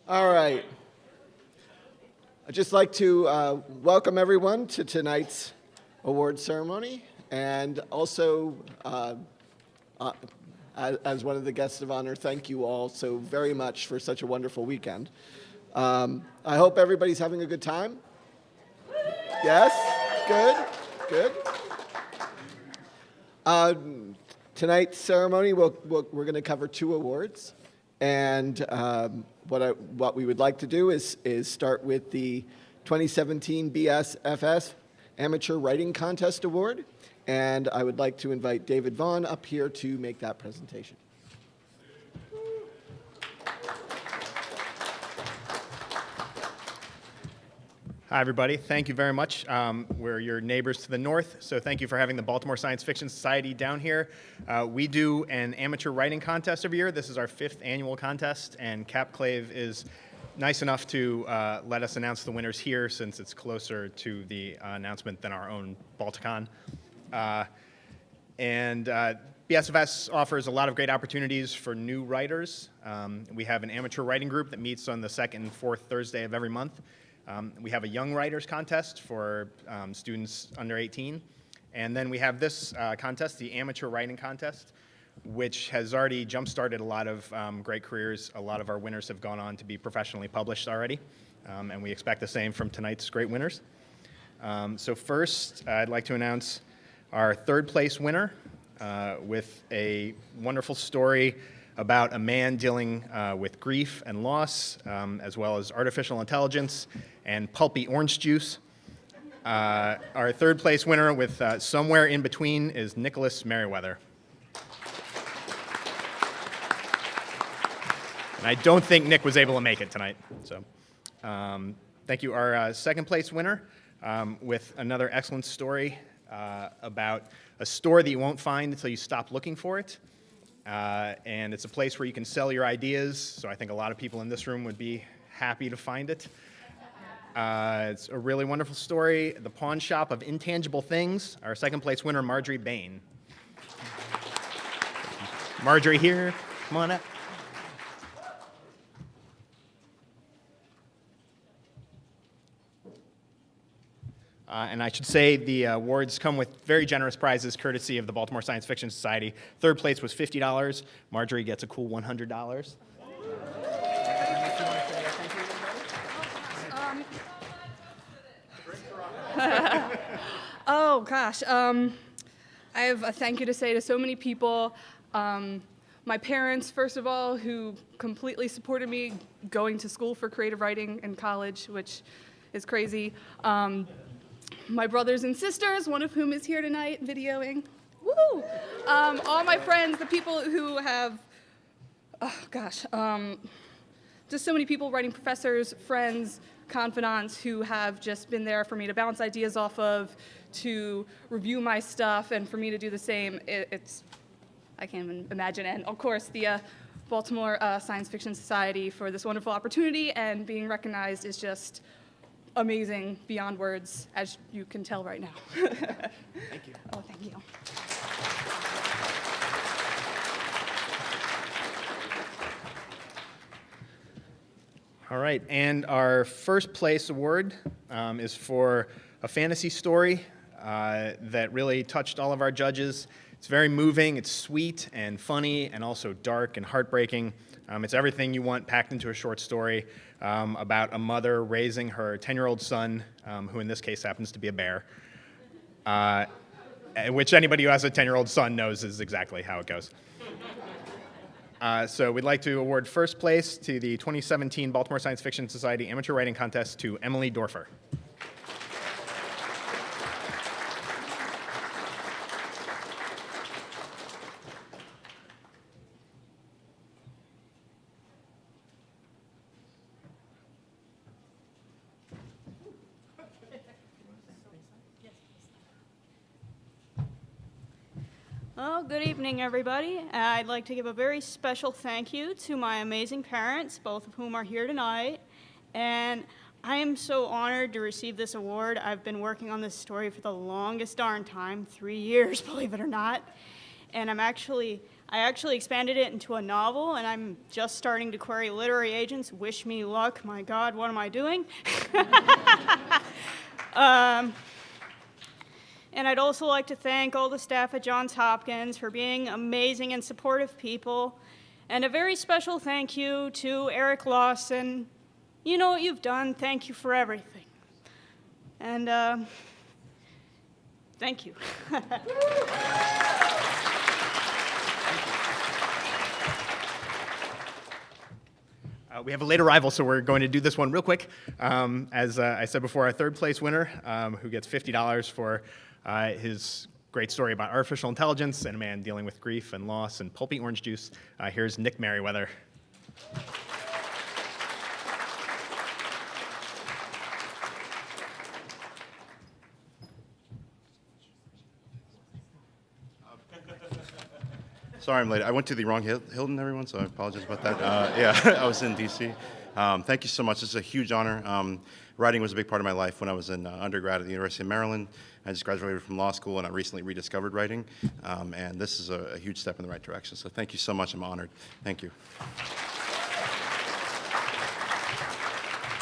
All right. I'd just like to welcome everyone to tonight's award ceremony, and also, as one of the guests of honor, thank you all so very much for such a wonderful weekend. I hope everybody's having a good time. Yes? Good. Tonight's ceremony, we're going to cover 2 awards. And what we would like to do is start with the 2017 BSFS Amateur Writing Contest Award. And I would like to invite David Vaughn up here to make that presentation. Hi, everybody. Thank you very much. We're your neighbors to the north, so thank you for having the Baltimore Science Fiction Society down here. We do an amateur writing contest every year. This is our 5th annual contest, and Capclave is nice enough to let us announce the winners here since it's closer to the announcement than our own Balticon. BSFS offers a lot of great opportunities for new writers. We have an amateur writing group that meets on the 2nd and 4th Thursday of every month. We have a young writers contest for students under 18. And then we have this contest, the amateur writing contest, which has already jump-started a lot of great careers. A lot of our winners have gone on to be professionally published already. And we expect the same from tonight's great winners. So first, I'd like to announce our 3rd place winner with a wonderful story about a man dealing with grief and loss, as well as artificial intelligence and pulpy orange juice. Our 3rd place winner with Somewhere in Between is Nicholas Merriweather. And I don't think Nick was able to make it tonight. So thank you. Our 2nd place winner with another excellent story about a store that you won't find until you stop looking for it. And it's a place where you can sell your ideas, so I think a lot of people in this room would be happy to find it. It's a really wonderful story, The Pawn Shop of Intangible Things. Our 2nd place winner, Marjorie Bain. Marjorie here, come on up. And I should say the awards come with very generous prizes courtesy of the Baltimore Science Fiction Society. 3rd place was $50. Marjorie gets a cool $100. Oh, gosh. I have a thank you to say to so many people. My parents, first of all, who completely supported me going to school for creative writing in college, which is crazy. My brothers and sisters, one of whom is here tonight videoing. Woo! All my friends, the people who have, just so many people, writing professors, friends, confidants who have just been there for me to bounce ideas off of, to review my stuff, and for me to do the same. I can't even imagine. And of course, the Baltimore Science Fiction Society for this wonderful opportunity, and being recognized is just amazing beyond words, as you can tell right now. Thank you. Oh, thank you. All right, and our 1st place award is for a fantasy story that really touched all of our judges. It's very moving, it's sweet and funny, and also dark and heartbreaking. It's everything you want packed into a short story about a mother raising her 10-year-old son, who in this case happens to be a bear, which anybody who has a 10-year-old son knows is exactly how it goes. So we'd like to award 1st place to the 2017 Baltimore Science Fiction Society Amateur Writing Contest to Emily Dorfer. Well, good evening, everybody. I'd like to give a very special thank you to my amazing parents, both of whom are here tonight. And I am so honored to receive this award. I've been working on this story for the longest darn time, 3 years, believe it or not. And I'm actually I actually expanded it into a novel, and I'm just starting to query literary agents. Wish me luck. My God, what am I doing? And I'd also like to thank all the staff at Johns Hopkins for being amazing and supportive people. And a very special thank you to Eric Lawson. You know what you've done. Thank you for everything. And thank you. We have a late arrival, so we're going to do this one real quick. As I said before, our third place winner, who gets $50 for his great story about artificial intelligence and a man dealing with grief and loss and pulpy orange juice. Here's Nick Merriweather. Sorry I'm late. I went to the wrong Hilton, everyone, so I apologize about that. Yeah, I was in D.C. Thank you so much. This is a huge honor. Writing was a big part of my life when I was in undergrad at the University of Maryland. I just graduated from law school, and I recently rediscovered writing. And this is a huge step in the right direction. So thank you so much. I'm honored. Thank you.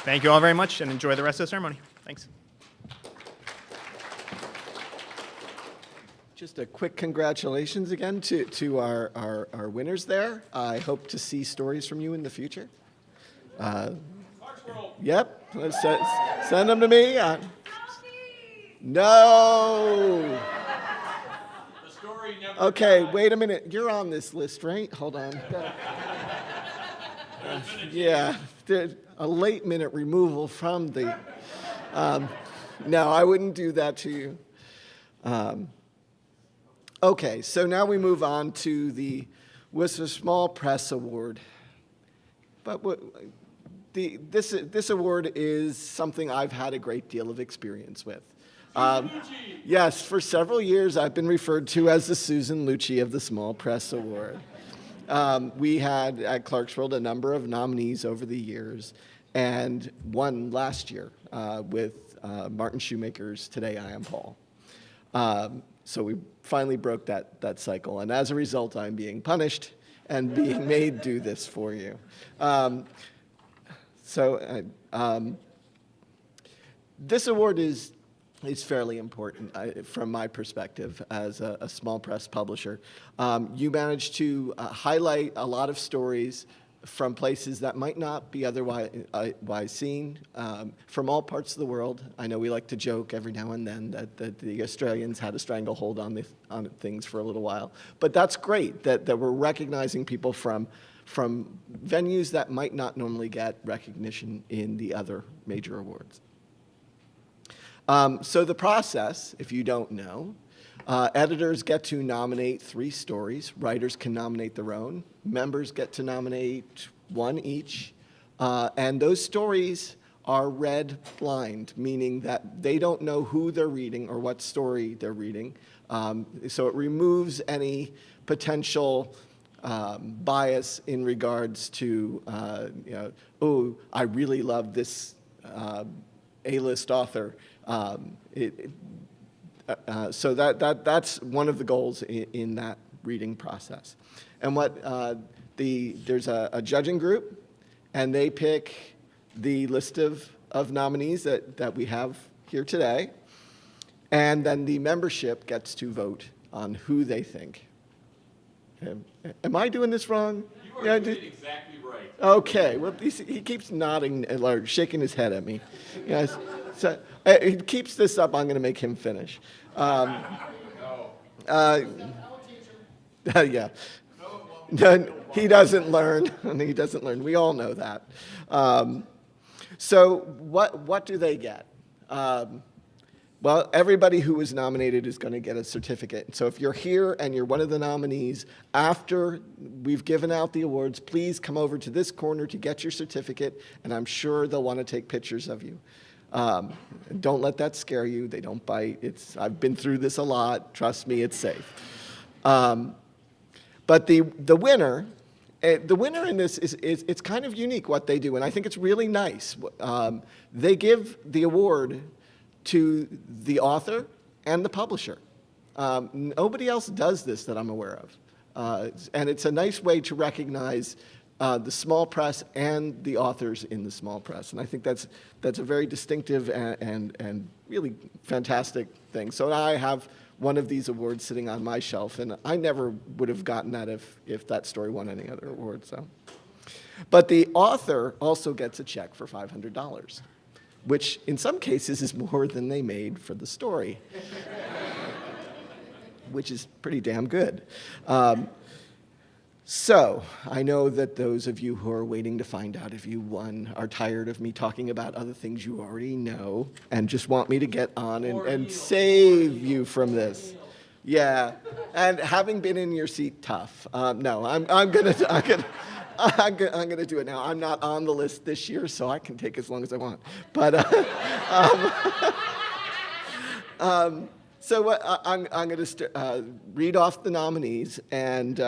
Thank you all very much, and enjoy the rest of the ceremony. Thanks. Just a quick congratulations again to our winners there. I hope to see stories from you in the future. Yep, send them to me. No. Okay, wait a minute. You're on this list, right? Hold on. Yeah, a late minute removal from the. No, I wouldn't do that to you. Okay, so now we move on to the Worcester Small Press Award. But this award is something I've had a great deal of experience with. Yes, for several years I've been referred to as the Susan Lucci of the Small Press Award. We had at Clarksville a number of nominees over the years, and one last year with Martin Shoemaker's Today I Am Paul. So we finally broke that cycle, and as a result, I'm being punished and being made do this for you. This award is fairly important from my perspective as a small press publisher. You managed to highlight a lot of stories from places that might not be otherwise seen, from all parts of the world. I know we like to joke every now and then that the Australians had a stranglehold on things for a little while. But that's great that we're recognizing people from venues that might not normally get recognition in the other major awards. So the process, if you don't know, editors get to nominate 3 stories. Writers can nominate their own. Members get to nominate 1 each. And those stories are read blind, meaning that they don't know who they're reading or what story they're reading. So it removes any potential bias in regards to, oh, I really love this A-list author. So that's one of the goals in that reading process. And there's a judging group, and they pick the list of nominees that we have here today, and then the membership gets to vote on who they think. Am I doing this wrong? You are doing it exactly right. Okay, well, he keeps nodding, or shaking his head at me. Yes. So he keeps this up, I'm going to make him finish. Yeah. He doesn't learn. He doesn't learn. We all know that. So what do they get? Well, everybody who was nominated is going to get a certificate. So if you're here and you're one of the nominees, after we've given out the awards, please come over to this corner to get your certificate, and I'm sure they'll want to take pictures of you. Don't let that scare you. They don't bite. I've been through this a lot. Trust me, it's safe. But the winner in this it's kind of unique what they do, and I think it's really nice. They give the award to the author and the publisher. Nobody else does this that I'm aware And it's a nice way to recognize the small press and the authors in the small press. And I think that's a very distinctive and really fantastic thing. So I have one of these awards sitting on my shelf, and I never would have gotten that if that story won any other award. So, but the author also gets a check for $500, which in some cases is more than they made for the story, which is pretty damn good. So I know that those of you who are waiting to find out if you won are tired of me talking about other things you already know and just want me to get on and save you from this. Yeah, and having been in your seat, tough. No, I'm gonna do it now. I'm not on the list this year, so I can take as long as I want. But so what, I'm going to read off the nominees, and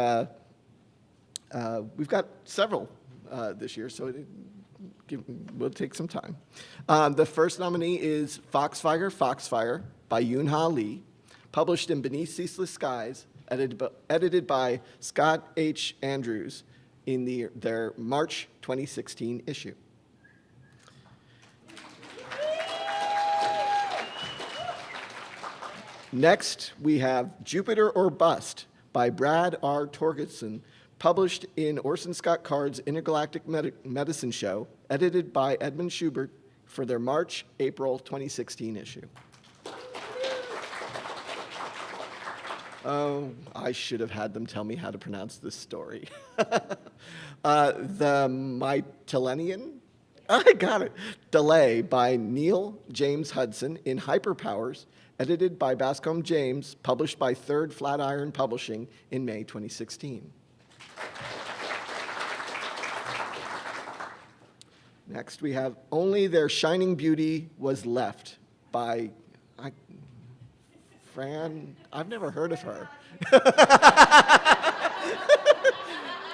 we've got several this year, so we'll take some time. The first nominee is Foxfire by Yoon-Ha Lee, published in Beneath Ceaseless Skies, edited by Scott H. Andrews in their March 2016 issue. Next, we have Jupiter or Bust by Brad R. Torgerson, published in Orson Scott Card's Intergalactic Medicine Show, edited by Edmund Schubert for their March-April 2016 issue. Oh, I should have had them tell me how to pronounce this story. The Mytilenian, I got it, Delay by Neil James Hudson in Hyperpowers, edited by Bascom James, published by Third Flatiron Publishing in May 2016. Next, we have Only Their Shining Beauty Was Left by Fran. I've never heard of her.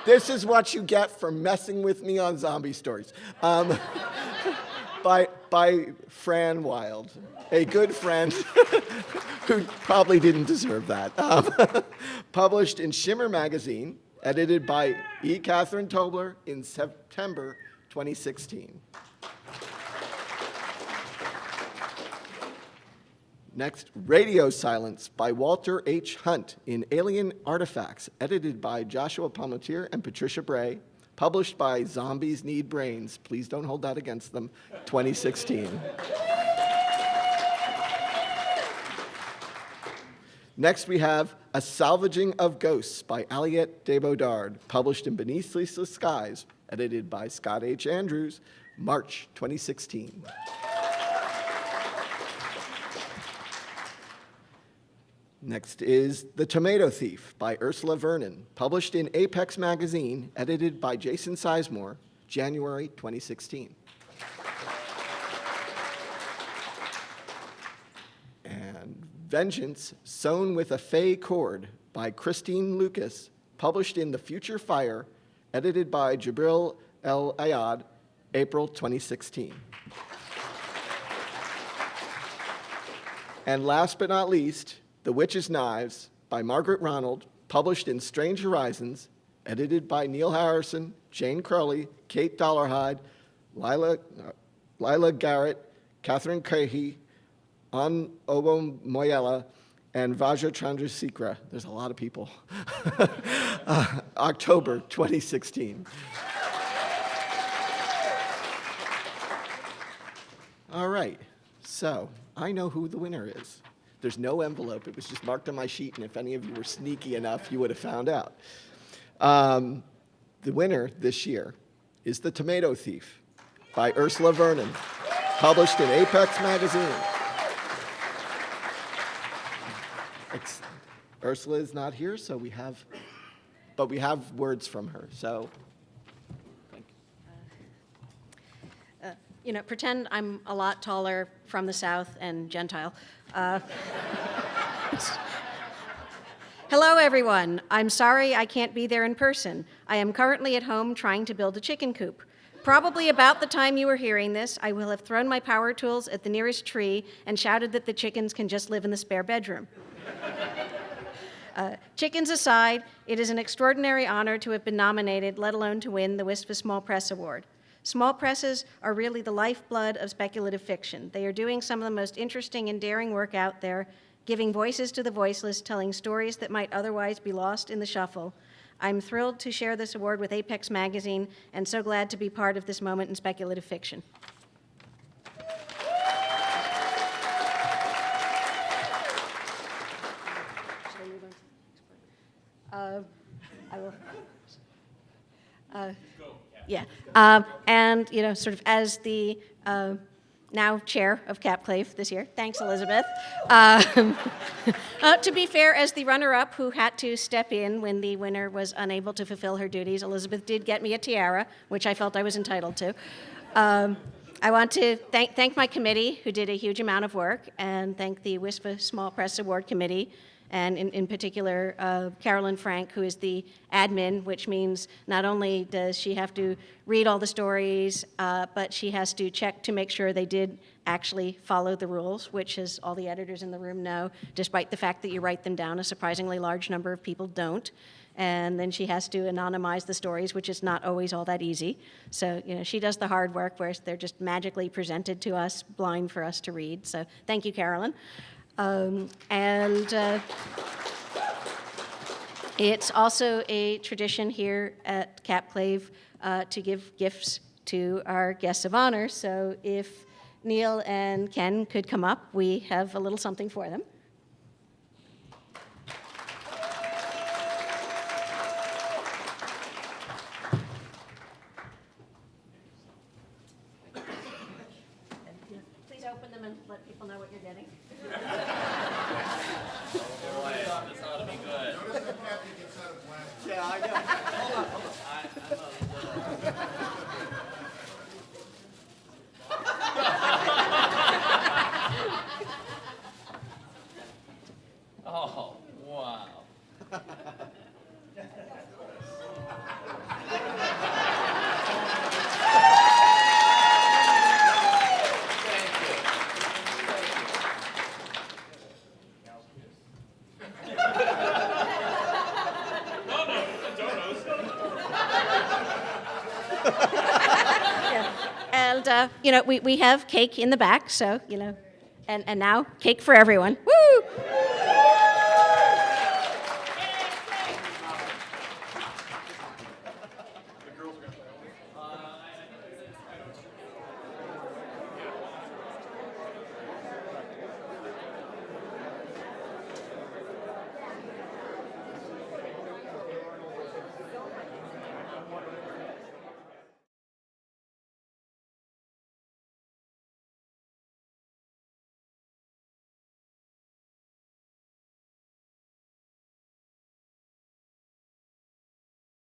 This is what you get for messing with me on zombie stories. By Fran Wild, a good friend who probably didn't deserve that. Published in Shimmer Magazine, edited by E. Catherine Tobler in September 2016. Next, Radio Silence by Walter H. Hunt in Alien Artifacts, edited by Joshua Palmatier and Patricia Bray, published by Zombies Need Brains. Please don't hold that against them, 2016. Next, we have A Salvaging of Ghosts by Aliette de Bodard, published in Beneath Ceaseless Skies, edited by Scott H. Andrews, March 2016. Next is The Tomato Thief by Ursula Vernon, published in Apex Magazine, edited by Jason Sizemore, January 2016. And Vengence, Sewn with a Fey Cord by Christine Lucas, published in The Future Fire, edited by Jabril El Ayad, April 2016. And last but not least, The Witch's Knives by Margaret Ronald, published in Strange Horizons, edited by Neil Harrison, Jane Crowley, Kate Dollarhide, Lila Garrett, Catherine Cahey, An Obo Moyela, and Vaja Chandrasekera. There's a lot of people. October 2016. All right, so I know who the winner is. There's no envelope. It was just marked on my sheet, and if any of you were sneaky enough, you would have found out. The winner this year is The Tomato Thief by Ursula Vernon, published in Apex Magazine. Ursula is not here, so we have words from her. So, thank you. Pretend I'm a lot taller, from the South, and Gentile. Hello, everyone. I'm sorry I can't be there in person. I am currently at home trying to build a chicken coop. Probably about the time you are hearing this, I will have thrown my power tools at the nearest tree and shouted that the chickens can just live in the spare bedroom. Chickens aside, it is an extraordinary honor to have been nominated, let alone to win the WSFA Small Press Award. Small presses are really the lifeblood of speculative fiction. They are doing some of the most interesting and daring work out there, giving voices to the voiceless, telling stories that might otherwise be lost in the shuffle. I'm thrilled to share this award with Apex Magazine and so glad to be part of this moment in speculative fiction. I will. Yeah, and sort of as the now chair of Capclave this year, thanks, Elizabeth. To be fair, as the runner-up who had to step in when the winner was unable to fulfill her duties, Elizabeth did get me a tiara, which I felt I was entitled to. I want to thank my committee, who did a huge amount of work, and thank the WSFA Small Press Award Committee, and in particular, Carolyn Frank, who is the admin, which means not only does she have to read all the stories, but she has to check to make sure they did actually follow the rules, which, as all the editors in the room know, despite the fact that you write them down, a surprisingly large number of people don't. And then she has to anonymize the stories, which is not always all that easy. So, she does the hard work, whereas they're just magically presented to us, blind for us to read. So thank you, Carolyn. It's also a tradition here at Capclave to give gifts to our guests of honor. So if Neil and Ken could come up, we have a little something for them. Please open them and let people know what you're getting. This ought to be good. Yeah, I know. Oh, wow. And we have cake in the back, so and now cake for everyone. Woo!